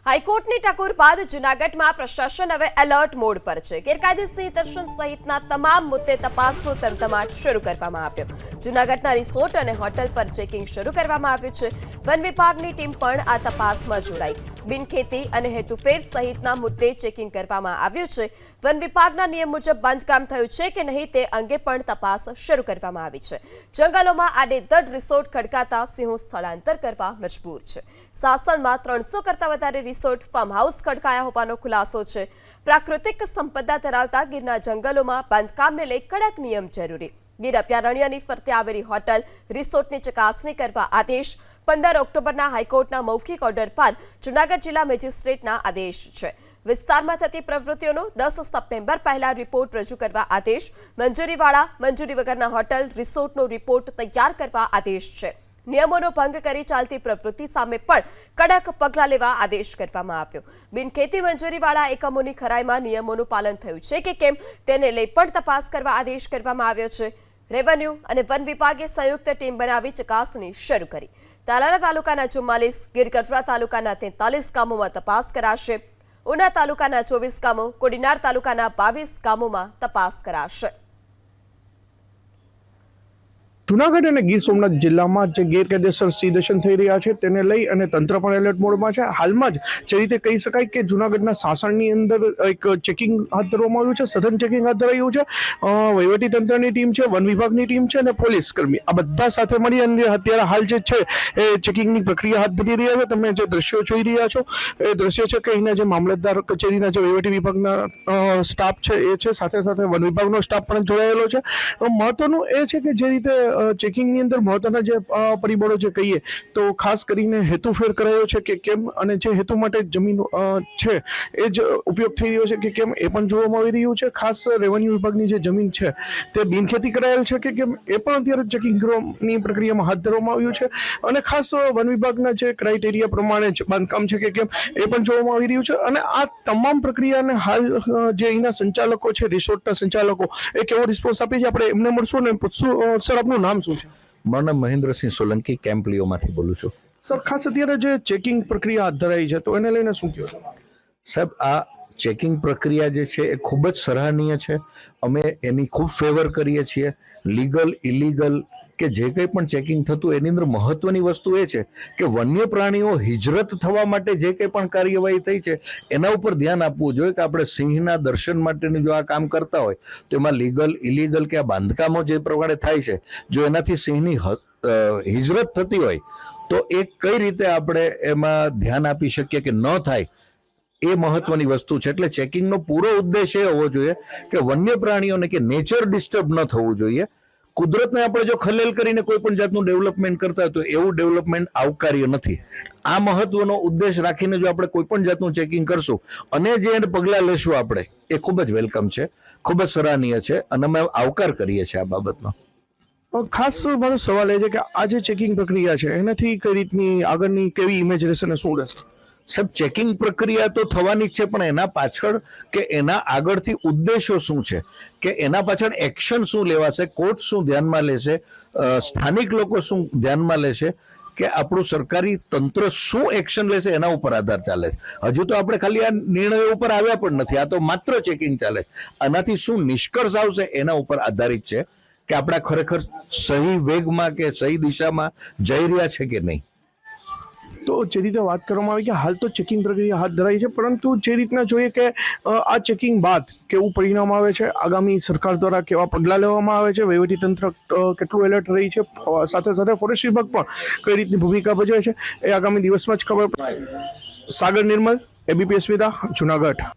હાઈકોર્ટની ટકોર બાદ જૂનાગઢમાં પ્રશાસન હવે એલર્ટ મોડ પર છે। ગેરકાયદેસર દર્શન સહિતના તમામ મુદ્દે તપાસનો ધમધમાટ શરૂ કરવામાં આવ્યો। જૂનાગઢના રિસોર્ટ અને હોટલ પર ચેકિંગ શરૂ કરવામાં આવ્યું છે। વન વિભાગની ટીમ પણ આ તપાસમાં જોડાઈ। બિનખેતી અને હેતુફેર સહિતના મુદ્દે ચેકિંગ કરવામાં આવ્યું છે। વન વિભાગના નિયમ મુજબ બાંધકામ થયું છે કે નહીં તે અંગે પણ તપાસ શરૂ કરવામાં આવી છે। જંગલોમાં આડેધડ રિસોર્ટ ખડકાતા સિંહો સ્થળાંતર કરવા મજબૂર છે। સાસણમાં 300 કરતા વધારે રિસોર્ટ ફાર્મ હાઉસ ખડકાયા હોવાનો ખુલાસો છે। પ્રાકૃતિક સંપદા ધરાવતા ગીરના જંગલોમાં બાંધકામને લઈ કડક નિયમ જરૂરી। ગીર અભયારણ્યની ફરતે આવેલી હોટલ રિસોર્ટની ચકાસણી કરવા આદેશ। 15 ઓક્ટોબરના હાઈકોર્ટના મૌખિક ઓર્ડર બાદ જૂનાગઢ જિલ્લા મેજિસ્ટ્રેટના આદેશ છે। વિસ્તારમાં થતી પ્રવૃત્તિઓનો 10 સપ્ટેમ્બર પહેલા રિપોર્ટ રજૂ કરવા આદેશ। મંજૂરીવાળા મંજૂરી વગરના હોટલ રિસોર્ટનો રિપોર્ટ તૈયાર કરવા આદેશ છે। નિયમોનો ભંગ કરી ચાલતી પ્રવૃત્તિ સામે પણ કડક પગલાં લેવા આદેશ કરવામાં આવ્યો। બિનખેતી મંજૂરીવાળા એકમોની ખરાઈમાં નિયમોનું પાલન થયું છે કે કેમ તેને લઈ પણ તપાસ કરવા આદેશ કરવામાં આવ્યો છે। રેવન્યુ અને વન વિભાગે સંયુક્ત ટીમ બનાવી ચકાસણી શરૂ કરી। તાલાલા તાલુકાના 44, ગીર ગઢડા તાલુકાના 43 ગામોમાં તપાસ કરાશે। ઉના તાલુકાના 24 ગામો, કોડીનાર તાલુકાના 22 ગામોમાં તપાસ કરાશે। જૂનાગઢ અને ગીર સોમનાથ જિલ્લામાં જે ગેરકાયદેસર સિંહ દર્શન થઈ રહ્યા છે તેને લઈ અને તંત્ર પણ એલર્ટ મોડમાં છે। હાલમાં જ જે રીતે કહી શકાય કે જૂનાગઢના સાસણની અંદર એક ચેકિંગ હાથ ધરવામાં આવ્યું છે, સઘન ચેકિંગ હાથ ધરાયું છે। વહીવટી તંત્રની ટીમ છે, વન વિભાગની ટીમ છે અને પોલીસ કર્મી આ બધા સાથે મળી અને અત્યારે હાલ જે છે એ ચેકિંગની પ્રક્રિયા હાથ ધરી રહ્યા છે। તમે જે દ્રશ્યો જોઈ રહ્યા છો એ દ્રશ્ય છે કે અહીંના જે મામલતદાર કચેરીના જે વહીવટી વિભાગના સ્ટાફ છે એ છે, સાથે સાથે વન વિભાગનો સ્ટાફ પણ જોડાયેલો છે। મહત્વનું એ છે કે જે રીતે ચેકિંગની અંદર મહત્વના જે પરિબળો જે કહીએ તો ખાસ કરીને હેતુફેર કરાયો છે કે કેમ અને જે હેતુ માટે જમીન છે એ જ ઉપયોગ થઈ રહ્યો છે કે કેમ એ પણ જોવામાં આવી રહ્યું છે। ખાસ રેવન્યુ વિભાગની જે જમીન છે તે બિનખેતી કરાયેલ છે કે કેમ એ પણ અત્યારે ચેકિંગની પ્રક્રિયામાં હાથ ધરવામાં આવ્યું છે અને ખાસ વન વિભાગના જે ક્રાઇટેરિયા પ્રમાણે બાંધકામ છે કે કેમ એ પણ જોવામાં આવી રહ્યું છે। અને આ તમામ પ્રક્રિયાને હાલ જે અહીંના સંચાલકો છે, રિસોર્ટના સંચાલકો એ કેવો રિસ્પોન્સ આપે છે આપણે એમને મળશું અને પૂછશું। સર, આપનું નામ શું છે? મારું નામ મહેન્દ્રસિંહ સોલંકી, કેમ્પ લિયોમાંથી બોલું છું। સર, ખાસ અત્યારે જે ચેકિંગ પ્રક્રિયા હાથ ધરાઈ છે તો એને લઈને શું કહો છો? સાહેબ, આ ચેકિંગ પ્રક્રિયા જે છે એ ખૂબ જ સરાહનીય છે। અમે એની ખૂબ ફેવર કરીએ છીએ। લીગલ, ઇલીગલ કે જે કંઈ પણ ચેકિંગ થતું એની અંદર મહત્વની વસ્તુ એ છે કે વન્ય પ્રાણીઓ હિજરત થવા માટે જે કંઈ પણ કાર્યવાહી થઈ છે એના ઉપર ધ્યાન આપવું જોઈએ કે આપણે સિંહના દર્શન માટેનું જો આ કામ કરતા હોય તો એમાં લીગલ, ઇલીગલ કે આ બાંધકામો જે પ્રમાણે થાય છે જો એનાથી સિંહની હિજરત થતી હોય તો એ કઈ રીતે આપણે એમાં ધ્યાન આપી શકીએ કે ન થાય એ મહત્વની વસ્તુ છે। એટલે ચેકિંગનો પૂરો ઉદ્દેશ એ હોવો જોઈએ કે વન્ય પ્રાણીઓને કે નેચર ડિસ્ટર્બ ન થવું જોઈએ। કુદરતને આપણે જો ખલેલ કરીને કોઈ પણ જાતનું ડેવલપમેન્ટ કરતા હોય તો એવું ડેવલપમેન્ટ આવકાર્ય નથી। આ મહત્વનો ઉદ્દેશ રાખીને જો આપણે કોઈ પણ જાતનું ચેકિંગ કરશું અને જે એને પગલાં લેશું આપણે એ ખૂબ જ વેલકમ છે, ખૂબ જ સરાહનીય છે અને અમે આવકાર કરીએ છીએ આ બાબતનો। ખાસ મારો સવાલ એ છે કે આ જે ચેકિંગ પ્રક્રિયા છે એનાથી કઈ રીતની આગળની કેવી ઇમેજ રહેશે અને શું રહેશે? સાહેબ, ચેકિંગ પ્રક્રિયા તો થવાની જ છે પણ એના પાછળ કે એના આગળથી ઉદ્દેશો શું છે કે એના પાછળ એક્શન શું લેવાશે, કોર્ટ શું ધ્યાનમાં લેશે, સ્થાનિક લોકો શું ધ્યાનમાં લેશે કે આપણું સરકારી તંત્ર શું એક્શન લેશે એના ઉપર આધાર ચાલે છે। હજુ તો આપણે ખાલી આ નિર્ણયો ઉપર આવ્યા પણ નથી, આ તો માત્ર ચેકિંગ ચાલે। આનાથી શું નિષ્કર્ષ આવશે એના ઉપર આધારિત છે કે આપણા ખરેખર સહી વેગમાં કે સહી દિશામાં જઈ રહ્યા છે કે નહીં। તો જે રીતે વાત કરવામાં આવી કે હાલ તો ચેકિંગ પ્રક્રિયા હાથ ધરાઈ છે, પરંતુ જે રીતના જોઈએ કે આ ચેકિંગ બાદ કેવું પરિણામ આવે છે, આગામી સરકાર દ્વારા કેવા પગલાં લેવામાં આવે છે, વહીવટી તંત્ર કેટલું એલર્ટ રહી છે, સાથે સાથે ફોરેસ્ટ વિભાગ પણ કઈ રીતની ભૂમિકા ભજવે છે એ આગામી દિવસમાં જ ખબર પડે। સાગર નિર્મલ, એબીપી અસ્મિતા, જૂનાગઢ।